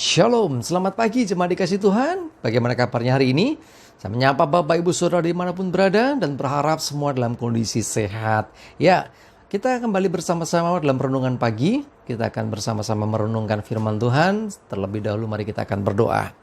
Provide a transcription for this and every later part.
Shalom, selamat pagi jemaat dikasih Tuhan. Bagaimana kabarnya hari ini? Saya menyapa Bapak Ibu Saudara dimanapun berada dan berharap semua dalam kondisi sehat. Ya, kita kembali bersama-sama dalam renungan pagi. Kita akan bersama-sama merenungkan firman Tuhan. Terlebih dahulu mari kita akan berdoa.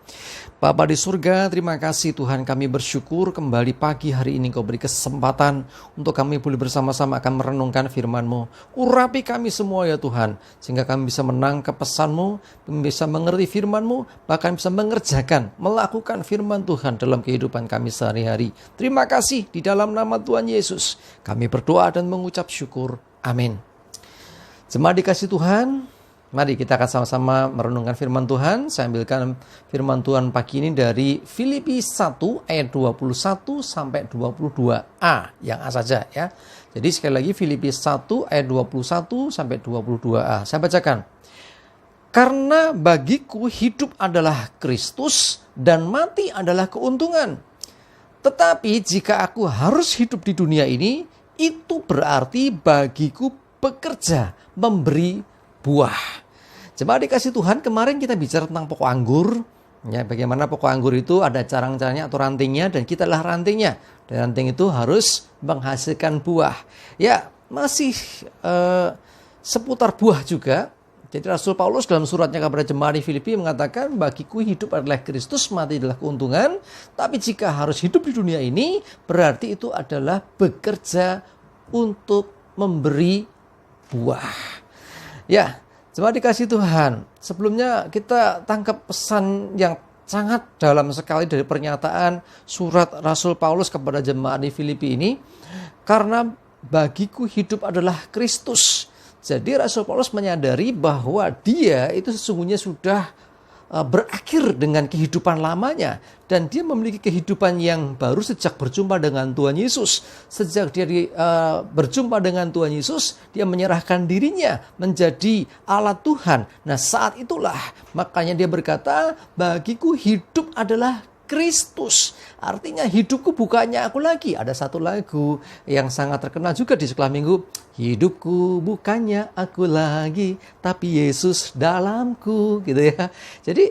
Bapa di surga, terima kasih Tuhan, kami bersyukur kembali pagi hari ini Kau beri kesempatan untuk kami boleh bersama-sama akan merenungkan firman-Mu. Urapi kami semua ya Tuhan, sehingga kami bisa menangkap pesan-Mu, bisa mengerti firman-Mu, bahkan bisa mengerjakan, melakukan firman Tuhan dalam kehidupan kami sehari-hari. Terima kasih di dalam nama Tuhan Yesus. Kami berdoa dan mengucap syukur. Amin. Jemaat dikasih Tuhan, mari kita akan sama-sama merenungkan firman Tuhan. Saya ambilkan firman Tuhan pagi ini dari Filipi 1 ayat 21 sampai 22a. Yang A saja ya. Jadi sekali lagi Filipi 1 ayat 21 sampai 22a. Saya bacakan. Karena bagiku hidup adalah Kristus dan mati adalah keuntungan. Tetapi jika aku harus hidup di dunia ini, itu berarti bagiku bekerja, memberi buah. Jemaat dikasih Tuhan, kemarin kita bicara tentang pokok anggur. Ya, bagaimana pokok anggur itu ada carang-carangnya atau rantingnya, dan kita adalah rantingnya. Dan ranting itu harus menghasilkan buah. Ya, masih seputar buah juga. Jadi Rasul Paulus dalam suratnya kepada jemaat di Filipi mengatakan, bagiku hidup adalah Kristus, mati adalah keuntungan. Tapi jika harus hidup di dunia ini, berarti itu adalah bekerja untuk memberi buah. Ya, jemaat dikasih Tuhan, sebelumnya kita tangkap pesan yang sangat dalam sekali dari pernyataan surat Rasul Paulus kepada jemaat di Filipi ini. Karena bagiku hidup adalah Kristus. Jadi Rasul Paulus menyadari bahwa dia itu sesungguhnya sudah berakhir dengan kehidupan lamanya. Dan dia memiliki kehidupan yang baru sejak berjumpa dengan Tuhan Yesus. Sejak dia berjumpa dengan Tuhan Yesus, dia menyerahkan dirinya menjadi alat Tuhan. Nah, saat itulah makanya dia berkata, bagiku hidup adalah Kristus. Artinya hidupku bukannya aku lagi. Ada satu lagu yang sangat terkenal juga di sekolah minggu. Hidupku bukannya aku lagi, tapi Yesus dalamku, gitu ya. Jadi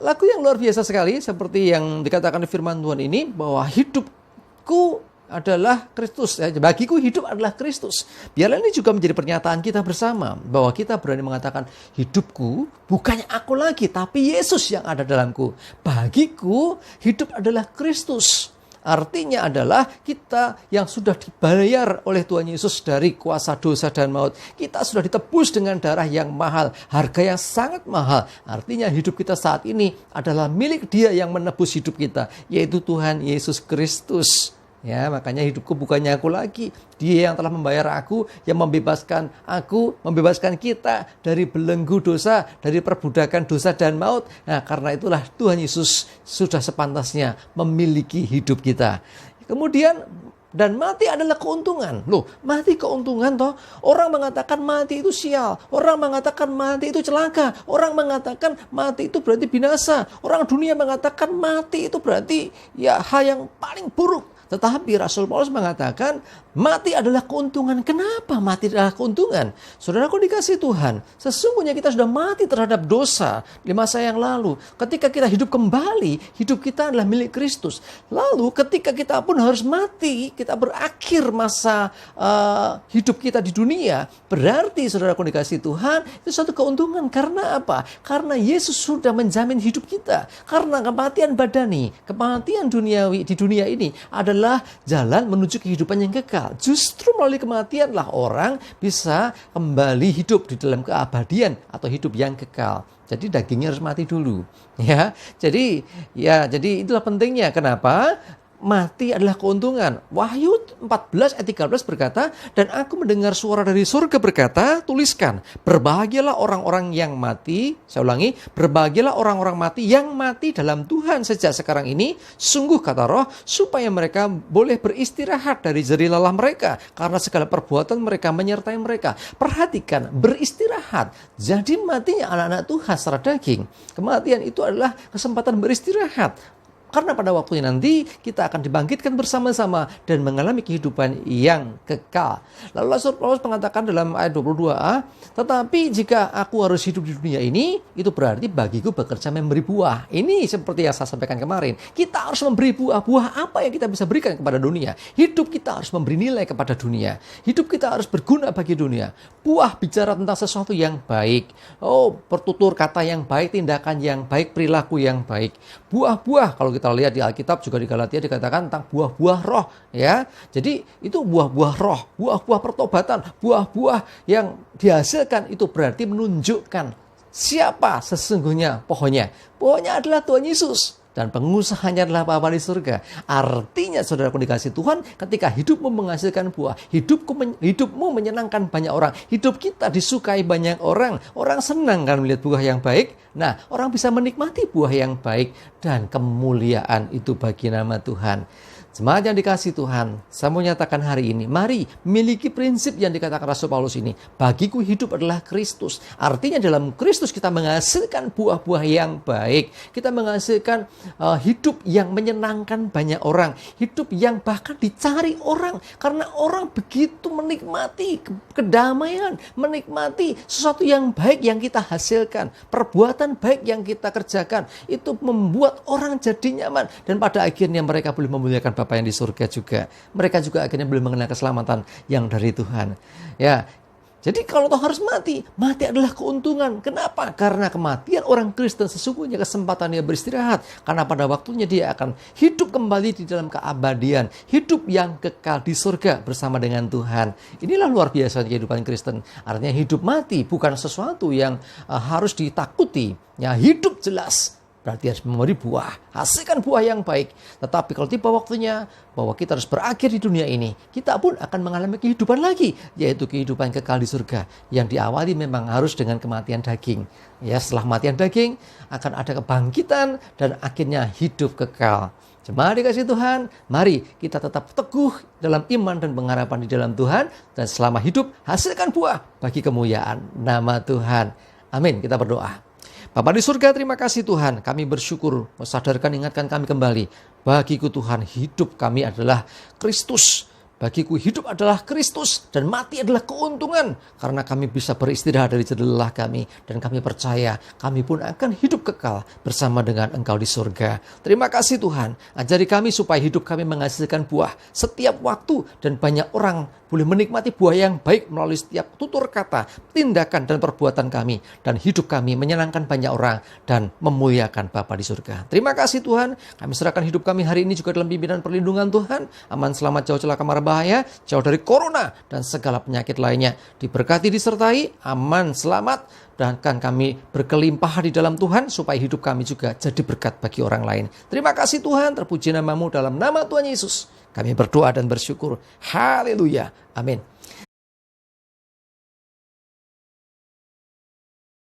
lagu yang luar biasa sekali, seperti yang dikatakan di firman Tuhan ini, bahwa hidupku adalah Kristus. Bagiku hidup adalah Kristus. Biarlah ini juga menjadi pernyataan kita bersama, bahwa kita berani mengatakan, hidupku bukannya aku lagi, tapi Yesus yang ada dalamku. Bagiku hidup adalah Kristus. Artinya adalah kita yang sudah dibayar oleh Tuhan Yesus dari kuasa dosa dan maut. Kita sudah ditebus dengan darah yang mahal, harga yang sangat mahal. Artinya hidup kita saat ini adalah milik Dia yang menebus hidup kita, yaitu Tuhan Yesus Kristus. Ya, makanya hidupku bukannya aku lagi. Dia yang telah membayar aku, yang membebaskan aku, membebaskan kita dari belenggu dosa, dari perbudakan dosa dan maut. Nah, karena itulah Tuhan Yesus sudah sepantasnya memiliki hidup kita. Kemudian, dan mati adalah keuntungan. Loh, mati keuntungan toh? Orang mengatakan mati itu sial. Orang mengatakan mati itu celaka. Orang mengatakan mati itu berarti binasa. Orang dunia mengatakan mati itu berarti ya hal yang paling buruk. Tetapi Rasul Paulus mengatakan mati adalah keuntungan. Kenapa mati adalah keuntungan? Saudaraku dikasih Tuhan, sesungguhnya kita sudah mati terhadap dosa di masa yang lalu. Ketika kita hidup kembali, hidup kita adalah milik Kristus. Lalu ketika kita pun harus mati, kita berakhir masa hidup kita di dunia, berarti saudaraku dikasih Tuhan, itu suatu keuntungan. Karena apa? Karena Yesus sudah menjamin hidup kita. Karena kematian badani, kematian duniawi di dunia ini adalah jalan menuju kehidupan yang kekal. Justru melalui kematianlah orang bisa kembali hidup di dalam keabadian atau hidup yang kekal. Jadi dagingnya harus mati dulu, ya. Jadi itulah pentingnya. Kenapa? Mati adalah keuntungan. Wahyu 14 ayat 13 berkata, dan aku mendengar suara dari surga berkata, tuliskan, berbahagialah orang-orang yang mati, saya ulangi, berbahagialah orang-orang mati yang mati dalam Tuhan sejak sekarang ini, sungguh kata Roh, supaya mereka boleh beristirahat dari jerih lelah mereka, karena segala perbuatan mereka menyertai mereka. Perhatikan, beristirahat. Jadi matinya anak-anak Tuhan secara daging. Kematian itu adalah kesempatan beristirahat. Karena pada waktunya nanti kita akan dibangkitkan bersama-sama dan mengalami kehidupan yang kekal. Lalu Rasul Paulus mengatakan dalam ayat 22a, tetapi jika aku harus hidup di dunia ini, itu berarti bagiku bekerja memberi buah. Ini seperti yang saya sampaikan kemarin. Kita harus memberi buah. Buah apa yang kita bisa berikan kepada dunia? Hidup kita harus memberi nilai kepada dunia. Hidup kita harus berguna bagi dunia. Buah bicara tentang sesuatu yang baik. Bertutur kata yang baik, tindakan yang baik, perilaku yang baik. Buah-buah, kalau kita lihat di Alkitab juga di Galatia dikatakan tentang buah-buah roh, ya. Jadi itu buah-buah roh, buah-buah pertobatan, buah-buah yang dihasilkan itu berarti menunjukkan siapa sesungguhnya pohonnya. Pohonnya adalah Tuhan Yesus. Dan pengusahanya adalah Bapa di surga. Artinya saudaraku dikasih Tuhan, ketika hidupmu menghasilkan buah, hidupmu menyenangkan banyak orang, hidup kita disukai banyak orang, orang senang kan melihat buah yang baik. Nah, orang bisa menikmati buah yang baik dan kemuliaan itu bagi nama Tuhan. Jemaat yang dikasih Tuhan, saya mau nyatakan hari ini, mari miliki prinsip yang dikatakan Rasul Paulus ini. Bagiku hidup adalah Kristus. Artinya dalam Kristus kita menghasilkan buah-buah yang baik. Kita menghasilkan hidup yang menyenangkan banyak orang. Hidup yang bahkan dicari orang. Karena orang begitu menikmati kedamaian, menikmati sesuatu yang baik yang kita hasilkan. Perbuatan baik yang kita kerjakan. Itu membuat orang jadi nyaman. Dan pada akhirnya mereka boleh memuliakan Bapa yang di surga juga. Mereka juga akhirnya boleh mengenal keselamatan yang dari Tuhan. Ya, jadi kalau toh harus mati, mati adalah keuntungan. Kenapa? Karena kematian orang Kristen sesungguhnya kesempatan dia beristirahat. Karena pada waktunya dia akan hidup kembali di dalam keabadian. Hidup yang kekal di surga bersama dengan Tuhan. Inilah luar biasa kehidupan Kristen. Artinya hidup mati bukan sesuatu yang harus ditakuti. Ya, hidup jelas. Berarti harus memberi buah, hasilkan buah yang baik. Tetapi kalau tiba waktunya bahwa kita harus berakhir di dunia ini, kita pun akan mengalami kehidupan lagi, yaitu kehidupan kekal di surga yang diawali memang harus dengan kematian daging. Ya, setelah kematian daging akan ada kebangkitan dan akhirnya hidup kekal. Jemaat dikasih Tuhan, mari kita tetap teguh dalam iman dan pengharapan di dalam Tuhan, dan selama hidup hasilkan buah bagi kemuliaan nama Tuhan. Amin. Kita berdoa. Bapa di surga, terima kasih Tuhan. Kami bersyukur, sadarkan, ingatkan kami kembali. Bagiku Tuhan, hidup kami adalah Kristus. Bagiku hidup adalah Kristus dan mati adalah keuntungan. Karena kami bisa beristirahat dari lelah kami. Dan kami percaya kami pun akan hidup kekal bersama dengan Engkau di surga. Terima kasih Tuhan. Ajari kami supaya hidup kami menghasilkan buah setiap waktu. Dan banyak orang boleh menikmati buah yang baik melalui setiap tutur kata, tindakan dan perbuatan kami. Dan hidup kami menyenangkan banyak orang dan memuliakan Bapa di surga. Terima kasih Tuhan. Kami serahkan hidup kami hari ini juga dalam pimpinan perlindungan Tuhan. Aman, selamat, jauh celaka, mara bahaya, jauh dari corona dan segala penyakit lainnya. Diberkati, disertai, aman, selamat, dan akan kami berkelimpahan di dalam Tuhan supaya hidup kami juga jadi berkat bagi orang lain. Terima kasih Tuhan, terpuji namamu dalam nama Tuhan Yesus. Kami berdoa dan bersyukur. Haleluya. Amin.